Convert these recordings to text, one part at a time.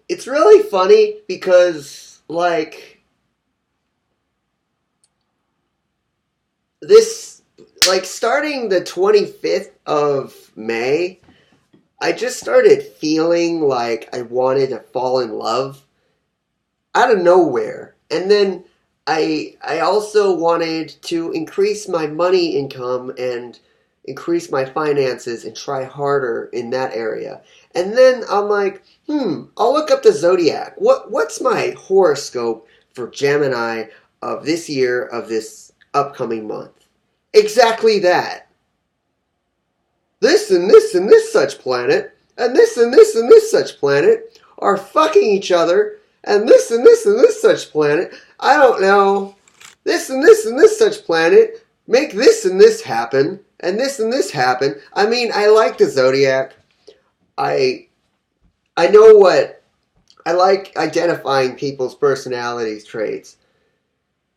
it's really funny because, like, this, like, starting the 25th of May, I just started feeling like I wanted to fall in love out of nowhere. And then I also wanted to increase my money income and increase my finances and try harder in that area. And then I'm like, I'll look up the zodiac. What's my horoscope for Gemini of this year, of this upcoming month? Exactly that. This and this and this such planet, and this and this and this such planet are fucking each other, and this and this and this such planet, I don't know, this and this and this such planet make this and this happen, and this happen. I mean, I like the zodiac. I I know what I like identifying people's personality traits,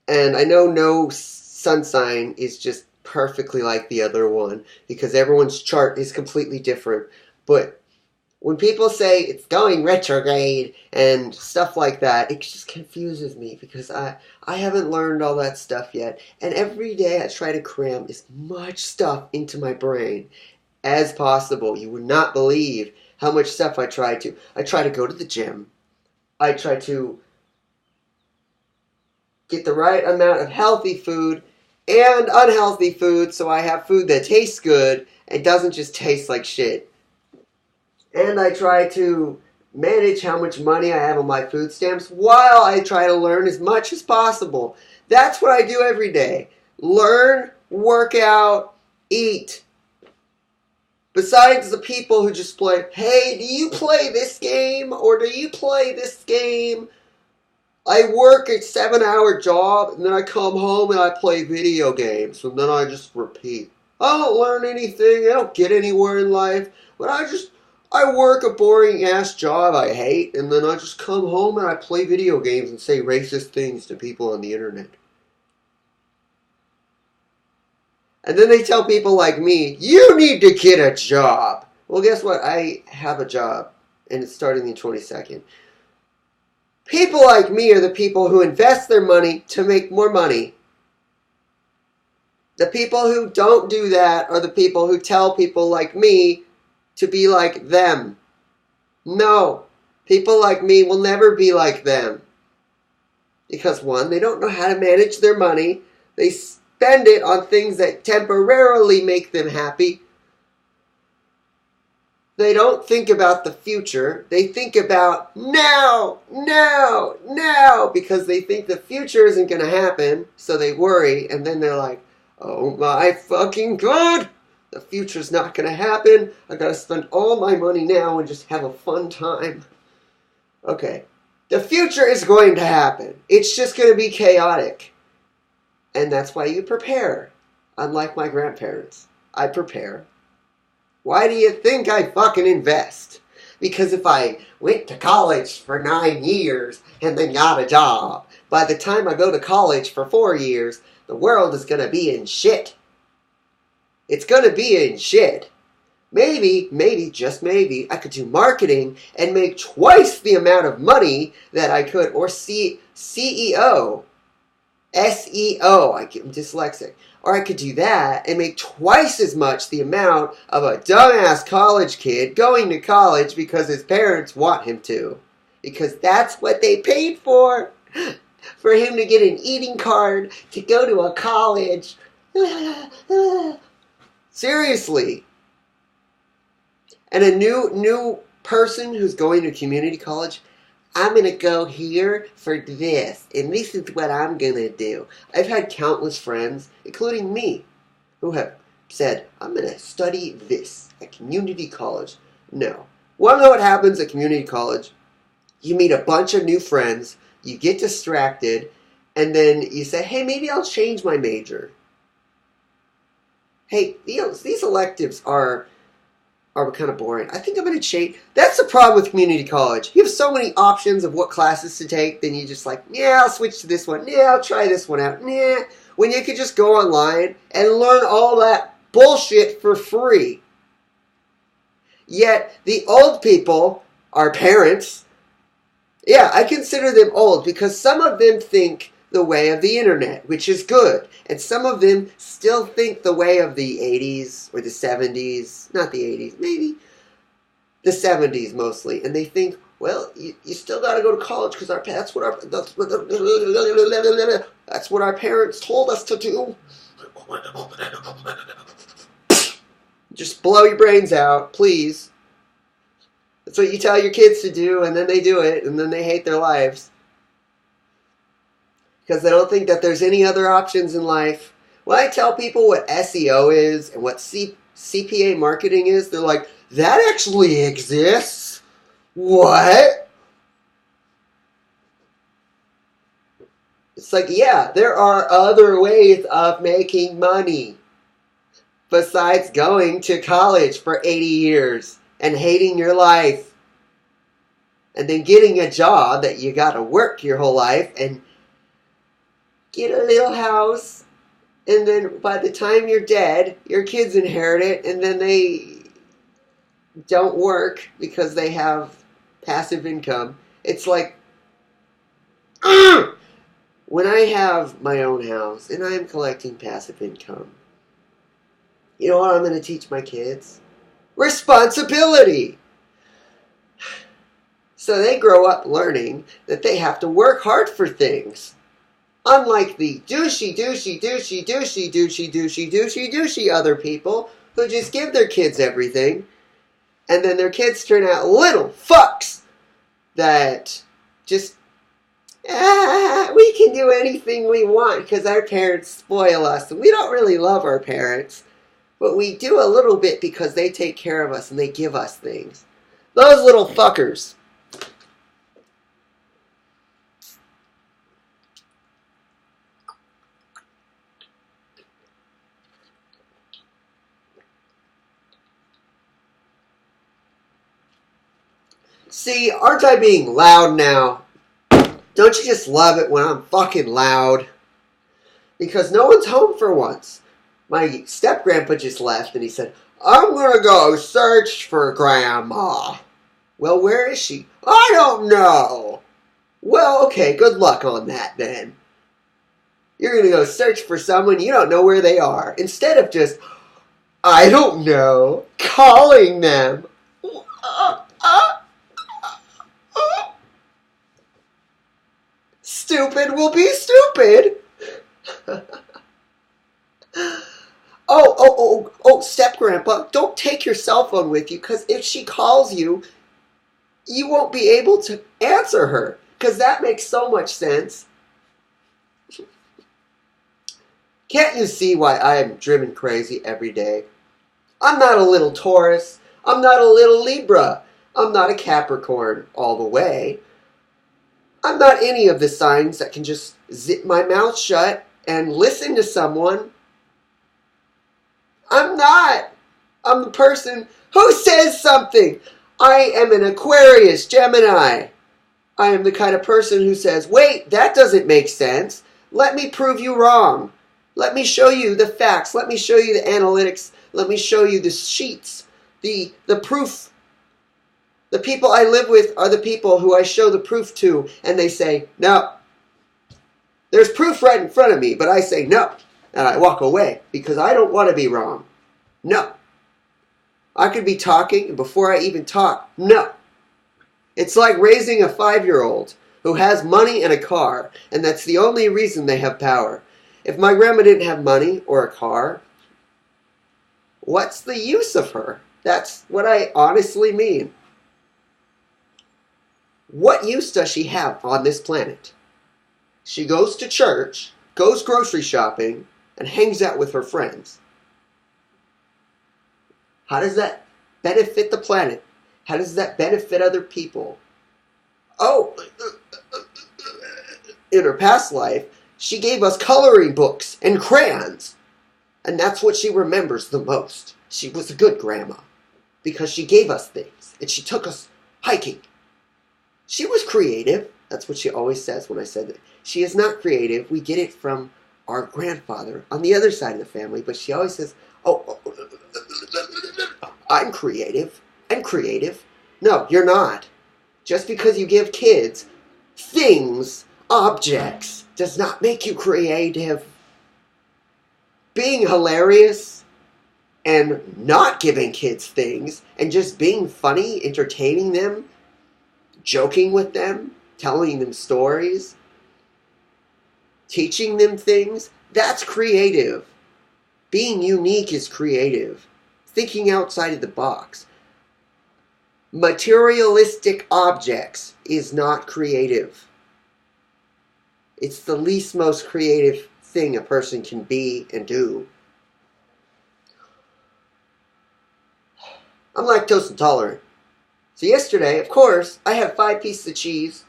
and I know no sun sign is just perfectly like the other one because everyone's chart is completely different. But when people say it's going retrograde and stuff like that, it just confuses me because I haven't learned all that stuff yet. And every day I try to cram as much stuff into my brain as possible. You would not believe how much stuff I try to. I try to go to the gym. I try to get the right amount of healthy food and unhealthy food so I have food that tastes good and doesn't just taste like shit. And I try to manage how much money I have on my food stamps while I try to learn as much as possible. That's what I do every day. Learn, work out, eat. Besides the people who just play, hey, do you play this game or do you play this game? I work a 7-hour job and then I come home and I play video games and then I just repeat. I don't learn anything. I don't get anywhere in life. But I work a boring ass job I hate and then I just come home and I play video games and say racist things to people on the internet. And then they tell people like me, you need to get a job. Well, guess what? I have a job and it's starting the 22nd. People like me are the people who invest their money to make more money. The people who don't do that are the people who tell people like me to be like them. No, people like me will never be like them. Because one, they don't know how to manage their money. They spend it on things that temporarily make them happy. They don't think about the future. They think about now, because they think the future isn't going to happen, so they worry, and then they're like, oh my fucking God, the future's not going to happen. I got to spend all my money now and just have a fun time. Okay, the future is going to happen. It's just going to be chaotic. And that's why you prepare. Unlike my grandparents, I prepare. Why do you think I fucking invest? Because if I went to college for 9 years and then got a job, by the time I go to college for 4 years, the world is going to be in shit. It's going to be in shit. Maybe, just maybe, I could do marketing and make twice the amount of money that I could, or CEO, SEO, I'm dyslexic. Or I could do that and make twice as much the amount of a dumbass college kid going to college because his parents want him to. Because that's what they paid for. For him to get an eating card to go to a college. Seriously. And a new person who's going to community college, I'm going to go here for this, and this is what I'm going to do. I've had countless friends, including me, who have said, I'm going to study this at community college. No. Want to know what happens at community college? You meet a bunch of new friends, you get distracted, and then you say, hey, maybe I'll change my major. Hey, these electives are kind of boring. I think I'm going to change. That's the problem with community college. You have so many options of what classes to take, then you just like, yeah, I'll switch to this one. Yeah, I'll try this one out. Yeah, when you could just go online and learn all that bullshit for free. Yet, the old people, our parents, Yeah, I consider them old because some of them think the way of the internet, which is good. And some of them still think the way of the 80s or the 70s. Not the 80s, maybe the 70s mostly. And they think, well, you still got to go to college because that's what our parents told us to do. Just blow your brains out, please. That's what you tell your kids to do, and then they do it, and then they hate their lives. Because they don't think that there's any other options in life. When I tell people what SEO is and what CPA marketing is, they're like, that actually exists? What? It's like, yeah, there are other ways of making money besides going to college for 80 years and hating your life and then getting a job that you got to work your whole life and get a little house, and then by the time you're dead, your kids inherit it, and then they don't work because they have passive income. It's like, when I have my own house and I'm collecting passive income, you know what I'm going to teach my kids? Responsibility. So they grow up learning that they have to work hard for things. Unlike the douchey other people who just give their kids everything, and then their kids turn out little fucks that just, we can do anything we want because our parents spoil us. And we don't really love our parents, but we do a little bit because they take care of us and they give us things. Those little fuckers. See, aren't I being loud now? Don't you just love it when I'm fucking loud? Because no one's home for once. My step-grandpa just left and he said, I'm gonna go search for Grandma. Well, where is she? I don't know. Well, okay, good luck on that then. You're gonna go search for someone you don't know where they are. Instead of just, I don't know, calling them. Stupid will be stupid. Oh, step-grandpa, don't take your cell phone with you, because if she calls you, you won't be able to answer her, because that makes so much sense. Can't you see why I am driven crazy every day? I'm not a little Taurus. I'm not a little Libra. I'm not a Capricorn all the way. I'm not any of the signs that can just zip my mouth shut and listen to someone. I'm not. I'm the person who says something. I am an Aquarius, Gemini. I am the kind of person who says, wait, that doesn't make sense. Let me prove you wrong. Let me show you the facts. Let me show you the analytics. Let me show you the sheets, the proof. The people I live with are the people who I show the proof to, and they say, no. There's proof right in front of me, but I say no. And I walk away because I don't want to be wrong. No. I could be talking, and before I even talk, no. It's like raising a 5-year-old who has money and a car, and that's the only reason they have power. If my grandma didn't have money or a car, what's the use of her? That's what I honestly mean. What use does she have on this planet? She goes to church, goes grocery shopping, and hangs out with her friends. How does that benefit the planet? How does that benefit other people? Oh, in her past life, she gave us coloring books and crayons. And that's what she remembers the most. She was a good grandma because she gave us things and she took us hiking. She was creative. That's what she always says when I said that. She is not creative. We get it from our grandfather on the other side of the family. But she always says, I'm creative. I'm creative. No, you're not. Just because you give kids things, objects, does not make you creative. Being hilarious and not giving kids things and just being funny, entertaining them, joking with them, telling them stories, teaching them things, that's creative. Being unique is creative. Thinking outside of the box. Materialistic objects is not creative. It's the least most creative thing a person can be and do. I'm lactose intolerant. So yesterday, of course, I had 5 pieces of cheese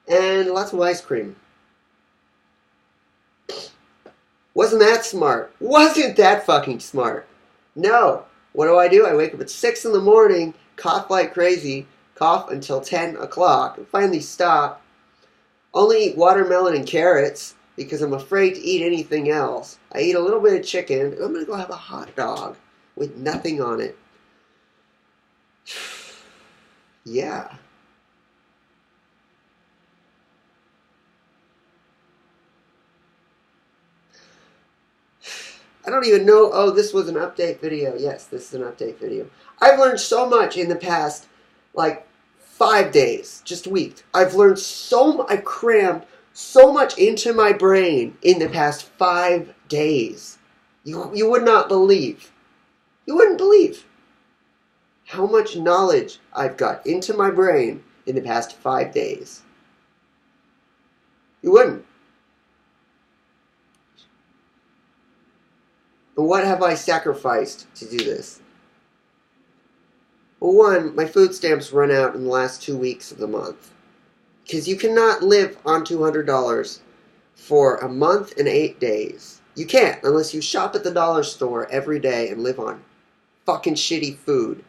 and lots of ice cream. Wasn't that smart? Wasn't that fucking smart? No. What do? I wake up at 6 in the morning, cough like crazy, cough until 10 o'clock, and finally stop. Only eat watermelon and carrots because I'm afraid to eat anything else. I eat a little bit of chicken, and I'm going to go have a hot dog with nothing on it. Yeah. I don't even know. Oh, this was an update video. Yes, this is an update video. I've learned so much in the past, 5 days, just a week. I've learned so much. I crammed so much into my brain in the past 5 days. You would not believe. You wouldn't believe how much knowledge I've got into my brain in the past 5 days. You wouldn't. But what have I sacrificed to do this? Well, one, my food stamps run out in the last 2 weeks of the month. Because you cannot live on $200 for a month and 8 days. You can't unless you shop at the dollar store every day and live on fucking shitty food.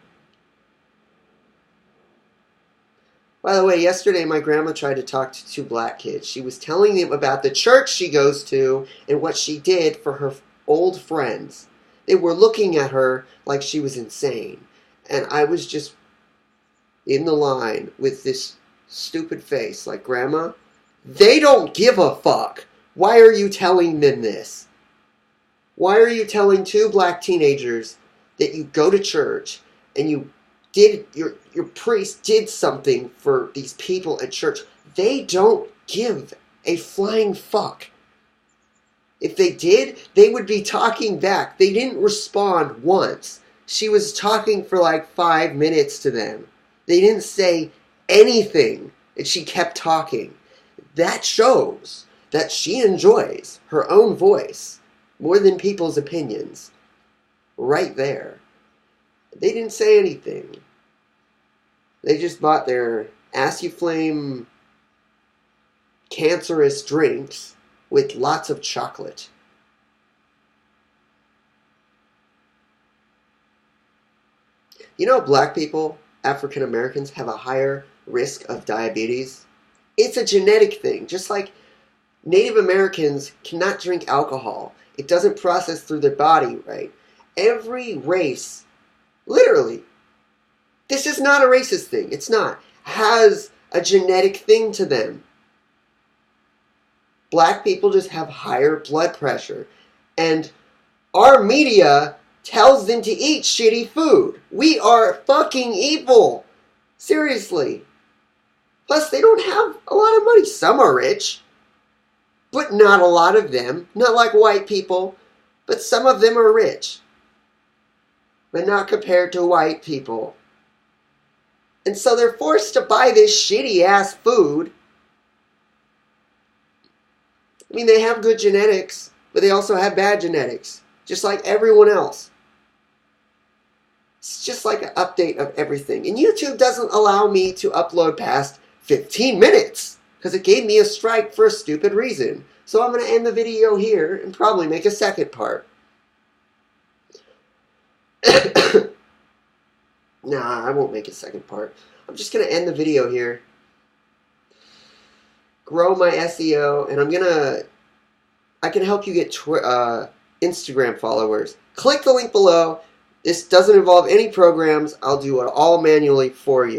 By the way, yesterday my grandma tried to talk to 2 black kids. She was telling them about the church she goes to and what she did for her old friends. They were looking at her like she was insane. And I was just in the line with this stupid face like, Grandma, they don't give a fuck. Why are you telling them this? Why are you telling 2 black teenagers that you go to church and you did your priest did something for these people at church? They don't give a flying fuck. If they did, they would be talking back. They didn't respond once. She was talking for 5 minutes to them. They didn't say anything, and she kept talking. That shows that she enjoys her own voice more than people's opinions. Right there. They didn't say anything. They just bought their Assuflame cancerous drinks with lots of chocolate. You know, black people, African Americans, have a higher risk of diabetes. It's a genetic thing. Just like Native Americans cannot drink alcohol. It doesn't process through their body, right? Every race, literally, this is not a racist thing. It's not. Has a genetic thing to them. Black people just have higher blood pressure. And our media tells them to eat shitty food. We are fucking evil. Seriously. Plus, they don't have a lot of money. Some are rich. But not a lot of them. Not like white people. But some of them are rich. But not compared to white people. And so they're forced to buy this shitty ass food. I mean, they have good genetics, but they also have bad genetics. Just like everyone else. It's just like an update of everything. And YouTube doesn't allow me to upload past 15 minutes. Because it gave me a strike for a stupid reason. So I'm going to end the video here and probably make a second part. Nah, I won't make a second part. I'm just going to end the video here. Grow my SEO, and I can help you get Instagram followers. Click the link below. This doesn't involve any programs. I'll do it all manually for you.